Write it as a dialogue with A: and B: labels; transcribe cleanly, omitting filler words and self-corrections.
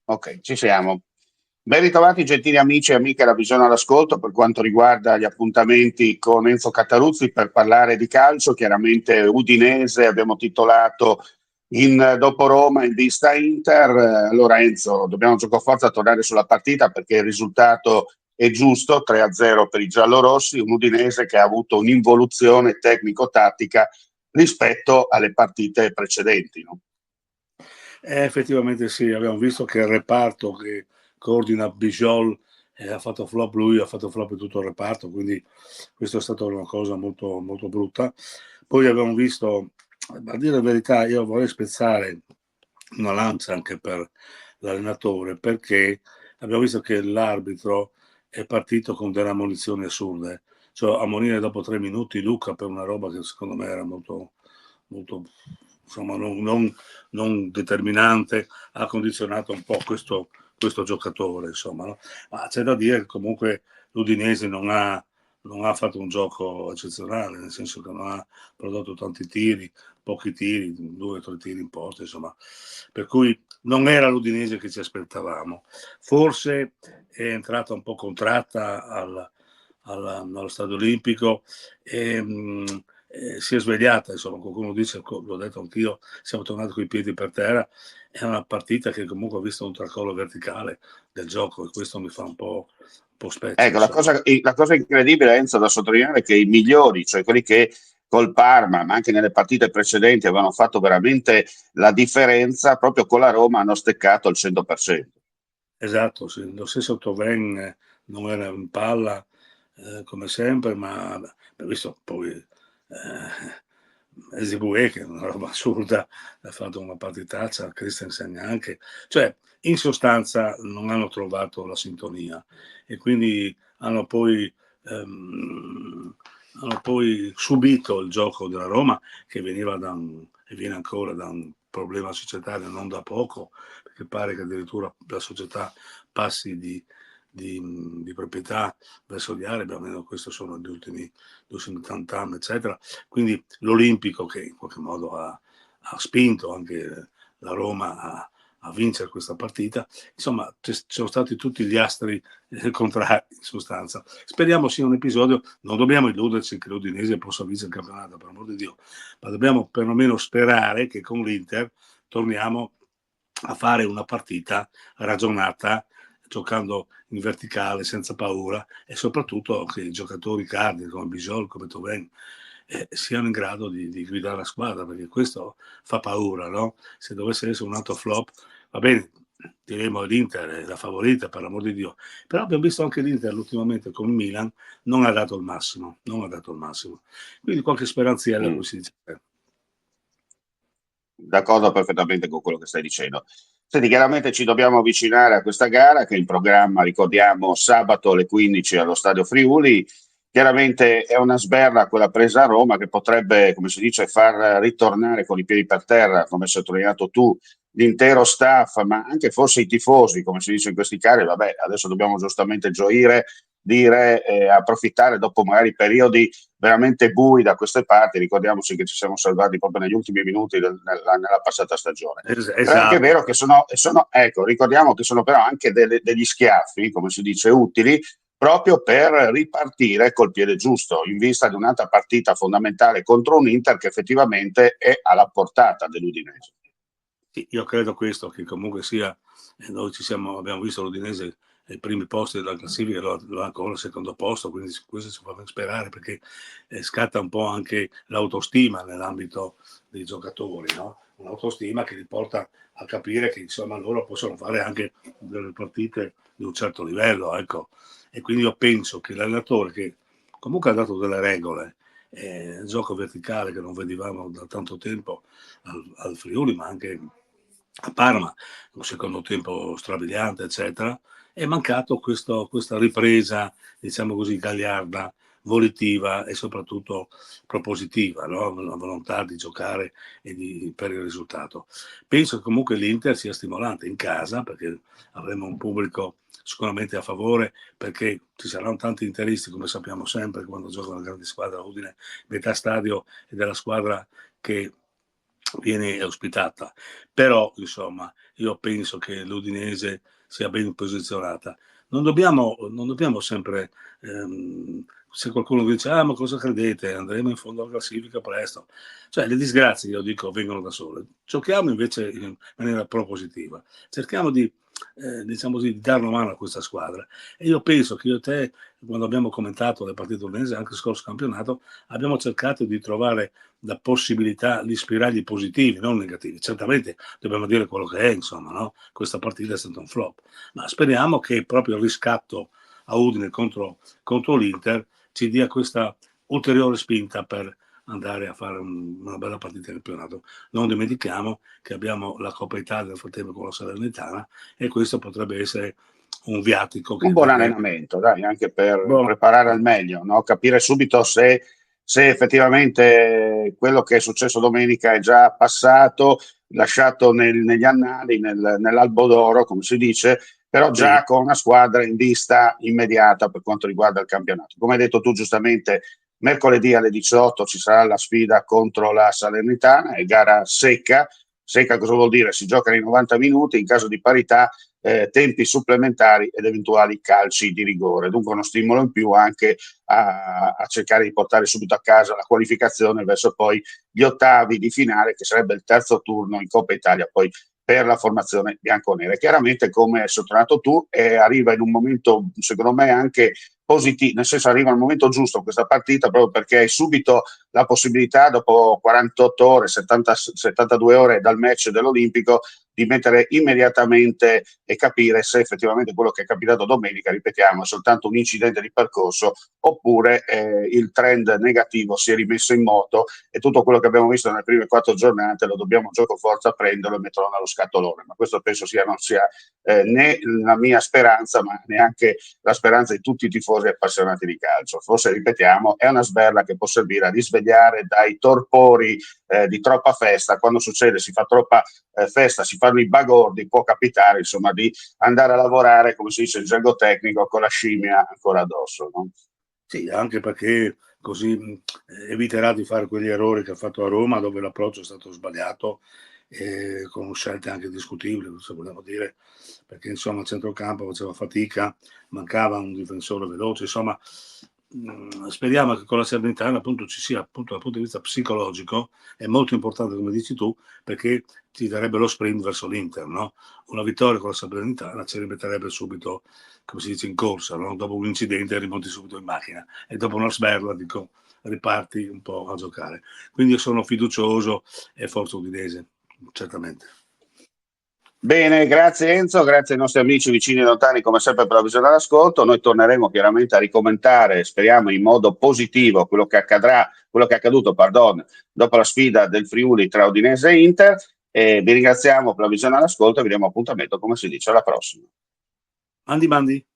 A: Ok, ci siamo. Ben ritrovati gentili amici e amiche alla Visione all'Ascolto per quanto riguarda gli appuntamenti con Enzo Cataruzzi per parlare di calcio, chiaramente Udinese, abbiamo titolato in dopo Roma in vista Inter. Allora Enzo, dobbiamo gioco forza tornare sulla partita perché il risultato è giusto, 3-0 per i giallorossi, un Udinese che ha avuto un'involuzione tecnico-tattica rispetto alle partite precedenti, no?
B: Effettivamente sì, abbiamo visto che il reparto che coordina Bijol ha fatto flop lui, ha fatto flop tutto il reparto, quindi questa è stata una cosa molto, molto brutta. Poi abbiamo visto, a dire la verità, io vorrei spezzare una lancia anche per l'allenatore, perché abbiamo visto che l'arbitro è partito con delle ammonizioni assurde, cioè ammonire dopo 3 minuti Luca per una roba che secondo me era molto, molto insomma, non determinante, ha condizionato un po' questo giocatore, insomma, no? Ma c'è da dire che comunque l'Udinese non ha fatto un gioco eccezionale, nel senso che non ha prodotto tanti tiri, pochi tiri, 2 o 3 tiri in porta, insomma, per cui non era l'Udinese che ci aspettavamo. Forse è entrata un po' contratta allo Stadio Olimpico e si è svegliata, insomma, qualcuno dice, l'ho detto anch'io, siamo tornati coi piedi per terra, è una partita che comunque ha visto un tracollo verticale del gioco e questo mi fa un po' specie,
A: Ecco,
B: insomma.
A: la cosa incredibile, Enzo, da sottolineare è che i migliori, cioè quelli che col Parma, ma anche nelle partite precedenti, avevano fatto veramente la differenza, proprio con la Roma hanno steccato al 100%.
B: Esatto, sì. Lo stesso Toven non era in palla come sempre, ma visto poi Ezebue che è una roba assurda, ha fatto una partitaccia, Christensen anche, cioè in sostanza non hanno trovato la sintonia e quindi ehm, hanno poi subito il gioco della Roma che veniva e viene ancora da un problema societario non da poco, perché pare che addirittura la società passi di proprietà verso gli arabi, almeno questi sono gli ultimi 280 anni, eccetera. Quindi l'Olimpico che in qualche modo ha spinto anche la Roma a vincere questa partita, insomma ci sono stati tutti gli astri contrari in sostanza. Speriamo sia un episodio, non dobbiamo illuderci che l'Udinese possa vincere il campionato, per amor di Dio, ma dobbiamo perlomeno sperare che con l'Inter torniamo a fare una partita ragionata, giocando in verticale, senza paura, e soprattutto che i giocatori cardini come Bijol, come Toven, siano in grado di guidare la squadra, perché questo fa paura, no? Se dovesse essere un altro flop, va bene, diremo l'Inter è la favorita, per l'amor di Dio, però abbiamo visto anche l'Inter ultimamente con il Milan, non ha dato il massimo, non ha dato il massimo. Quindi qualche speranziella, come
A: Mm.
B: si dice.
A: D'accordo perfettamente con quello che stai dicendo. Senti, chiaramente ci dobbiamo avvicinare a questa gara che è in programma, ricordiamo, sabato alle 15 allo Stadio Friuli. Chiaramente è una sberla quella presa a Roma che potrebbe, come si dice, far ritornare con i piedi per terra, come hai sottolineato tu, l'intero staff, ma anche forse i tifosi, come si dice in questi casi. Vabbè, adesso dobbiamo giustamente gioire, dire, approfittare dopo magari periodi veramente bui da queste parti. Ricordiamoci che ci siamo salvati proprio negli ultimi minuti nella passata stagione. Però è anche
B: Esatto.
A: vero che ecco, ricordiamo che sono però anche degli schiaffi, come si dice, utili proprio per ripartire col piede giusto in vista di un'altra partita fondamentale contro un Inter che effettivamente è alla portata dell'Udinese.
B: Sì, io credo questo, che comunque sia, noi abbiamo visto l'Udinese ai primi posti della classifica, lo ha ancora al secondo posto, quindi questo ci fa ben sperare perché scatta un po' anche l'autostima nell'ambito dei giocatori, no? Un'autostima che li porta a capire che insomma loro possono fare anche delle partite di un certo livello, ecco. E quindi io penso che l'allenatore che comunque ha dato delle regole, gioco verticale che non vedevamo da tanto tempo al Friuli, ma anche a Parma, un secondo tempo strabiliante, eccetera, è mancato questa ripresa, diciamo così, gagliarda, volitiva e soprattutto propositiva, no? La volontà di giocare per il risultato. Penso che comunque l'Inter sia stimolante in casa, perché avremo un pubblico sicuramente a favore, perché ci saranno tanti interisti, come sappiamo sempre, quando gioca una grande squadra, Udine, metà stadio è della squadra che viene ospitata. Però, insomma, io penso che l'Udinese sia ben posizionata. Non dobbiamo sempre, se qualcuno dice, ma cosa credete? Andremo in fondo alla classifica presto. Cioè, le disgrazie, io dico, vengono da sole. Giochiamo invece in maniera propositiva. Cerchiamo diciamo così, di dare una mano a questa squadra. E io penso che io e te, quando abbiamo commentato le partite udinese, anche il scorso campionato, abbiamo cercato di trovare la possibilità di spiragli positivi, non negativi. Certamente dobbiamo dire quello che è, insomma, no? Questa partita è stata un flop, ma speriamo che proprio il riscatto a Udine contro l'Inter ci dia questa ulteriore spinta per andare a fare una bella partita di campionato. Non dimentichiamo che abbiamo la Coppa Italia nel frattempo con la Salernitana, e questo potrebbe essere un viatico
A: Un
B: che
A: buon
B: varrebbe.
A: allenamento, dai, anche per
B: Boh.
A: preparare al meglio, no? Capire subito se effettivamente quello che è successo domenica è già passato, lasciato negli annali, nell'albo d'oro, come si dice, però
B: Sì.
A: già con una squadra in vista immediata per quanto riguarda il campionato. Come hai detto tu giustamente, mercoledì alle 18 ci sarà la sfida contro la Salernitana, è gara secca. Secca cosa vuol dire? Si gioca nei 90 minuti, in caso di parità tempi supplementari ed eventuali calci di rigore. Dunque uno stimolo in più anche a cercare di portare subito a casa la qualificazione verso poi gli ottavi di finale, che sarebbe il terzo turno in Coppa Italia poi per la formazione bianconera. Chiaramente, come hai sottolineato tu, arriva in un momento, secondo me, anche positivo, nel senso arriva al momento giusto questa partita, proprio perché hai subito la possibilità, dopo 48 ore, 72 ore dal match dell'Olimpico, di mettere immediatamente e capire se effettivamente quello che è capitato domenica, ripetiamo, è soltanto un incidente di percorso oppure il trend negativo si è rimesso in moto e tutto quello che abbiamo visto nelle prime 4 giornate lo dobbiamo gioco forza prenderlo e metterlo nello scatolone. Ma questo penso non sia né la mia speranza, ma neanche la speranza di tutti i tifosi appassionati di calcio. Forse, ripetiamo, è una sberla che può servire a risvegliare dai torpori di troppa festa. Quando succede, si fa troppa festa, si fanno i bagordi, può capitare insomma di andare a lavorare, come si dice in gergo tecnico, con la scimmia ancora addosso, no?
B: Sì, anche perché così eviterà di fare quegli errori che ha fatto a Roma, dove l'approccio è stato sbagliato, con scelte anche discutibili, se vogliamo dire, perché insomma il centrocampo faceva fatica, mancava un difensore veloce, insomma speriamo che con la Salernitana appunto ci sia, appunto dal punto di vista psicologico, è molto importante come dici tu, perché ti darebbe lo sprint verso l'Inter, no? Una vittoria con la Salernitana ci rimetterebbe subito, come si dice, in corsa, no? Dopo un incidente rimonti subito in macchina e dopo una sberla, dico, riparti un po' a giocare. Quindi io sono fiducioso e forza udinese, certamente.
A: Bene, grazie Enzo, grazie ai nostri amici vicini e lontani come sempre per la visione all'ascolto. Noi torneremo chiaramente a ricommentare, speriamo in modo positivo, quello che accadrà, quello che è accaduto, pardon, dopo la sfida del Friuli tra Udinese e Inter. E vi ringraziamo per la visione all'ascolto e vi diamo appuntamento, come si dice, alla prossima.
B: Mandi.